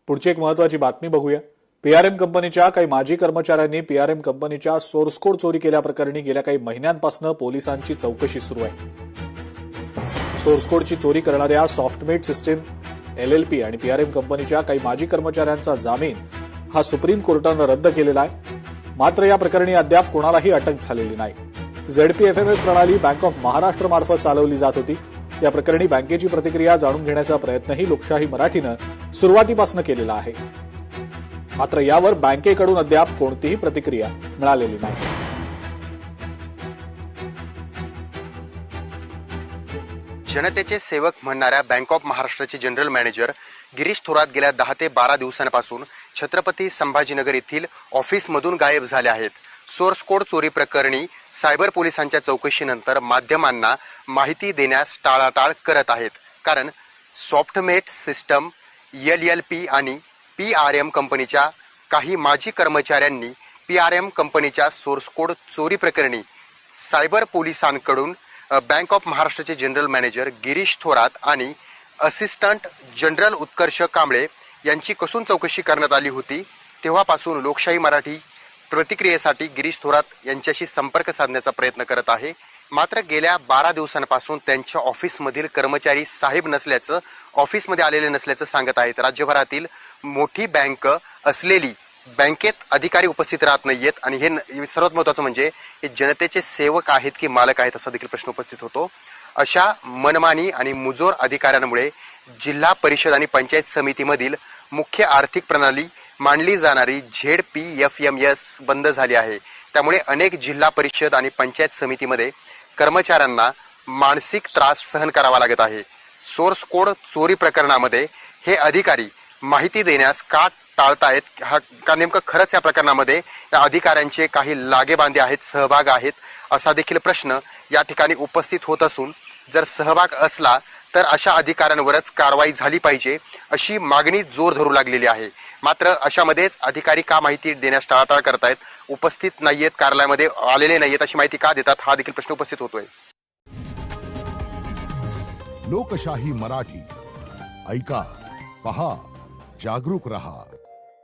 पुढची एक महत्वाची बातमी बघूया। पीआरएम कंपनीच्या काही माजी कर्मचाऱ्यांनी पीआरएम कंपनीच्या सोर्स कोड चोरी केल्याप्रकरणी गेल्या काही महिन्यांपासून पोलिसांची चौकशी सुरू आहे। सोर्स कोडची चोरी करणाऱ्या सॉफ्टमेट सिस्टीम एलएलपी आणि पीआरएम कंपनीच्या काही माजी कर्मचाऱ्यांचा जामीन हा सुप्रीम कोर्टानं रद्द केलेला आहे। मात्र या प्रकरणी अद्याप कोणालाही अटक झालेली नाही। झेडपीएफएमएस प्रणाली बँक ऑफ महाराष्ट्र मार्फत चालवली जात होती। या प्रकरणी बँकेची प्रतिक्रिया जाणून घेण्याचा प्रयत्नही लोकशाही मराठीनं सुरुवातीपासून केलेला आहे। मात्र यावर बँकेकडून अद्याप कोणतीही प्रतिक्रिया मिळालेली नाही। जनतेचे सेवक म्हणणाऱ्या बँक ऑफ महाराष्ट्राचे जनरल मॅनेजर गिरीश थोरात गेल्या 10 ते 12 दिवसांपासून छत्रपती संभाजीनगर येथील ऑफिसमधून गायब झाले आहेत। सोर्स कोड चोरी प्रकरणी सायबर पोलिसांच्या चौकशीनंतर माध्यमांना माहिती देण्यास टाळाटाळ करत आहेत। कारण सॉफ्टमेट सिस्टम एलएलपी आणि पीआरएम कंपनीच्या काही माजी कर्मचाऱ्यांनी पीआरएम कंपनीच्या सोर्स कोड चोरी प्रकरणी सायबर पोलिसांकडून बँक ऑफ महाराष्ट्राचे जनरल मॅनेजर गिरीश थोरात आणि असिस्टंट जनरल उत्कर्ष कांबळे यांची कसून चौकशी करण्यात आली होती। तेव्हापासून लोकशाही मराठी प्रतिक्रियेसाठी गिरीश थोरात यांच्याशी संपर्क साधण्याचा प्रयत्न करत आहे। मात्र गेल्या 12 दिवसांपासून त्यांच्या ऑफिसमधील कर्मचारी साहेब नसल्याचं, ऑफिसमध्ये आलेले नसल्याचं सांगत आहेत। राज्यभरातील मोठी बँक असलेली बँकेत अधिकारी उपस्थित राहत नाहीयेत आणि हे सर्वात महत्त्वाचं म्हणजे हे जनतेचे सेवक आहेत की मालक आहेत असा देखील प्रश्न उपस्थित होतो। अशा मनमानी आणि मुजोर अधिकाऱ्यांमुळे जिल्हा परिषद आणि पंचायत समितीमधील मुख्य आर्थिक प्रणाली मानली जाणारी झेडपीएफएमएस बंद झाली आहे। त्यामुळे अनेक जिल्हा परिषद आणि पंचायत समितीमध्ये कर्मचाऱ्यांना मानसिक त्रास सहन करावा लागत आहे। सोर्स कोड चोरी प्रकरणामध्ये हे अधिकारी माहिती देण्यास का टाळतायत, का नेमकं खरंच या प्रकरणामध्ये या अधिकाऱ्यांचे काही लागेबांधे आहेत, सहभाग आहेत असा देखील प्रश्न या ठिकाणी उपस्थित होत असून जर सहभाग असला तर अशा अधिकाऱ्यांवरच कारवाई झाली पाहिजे अशी मागणी जोर धरू लागलेली आहे। मात्र अशामध्येच अधिकारी का माहिती देण्यास टाळाटाळ करतायत, उपस्थित नाहीयेत, कार्यालयामध्ये आलेले नाहीयेत, अशी माहिती का देतात हा देखील प्रश्न उपस्थित होतोय। लोकशाही मराठी ऐका, पहा, जागरूक रहा।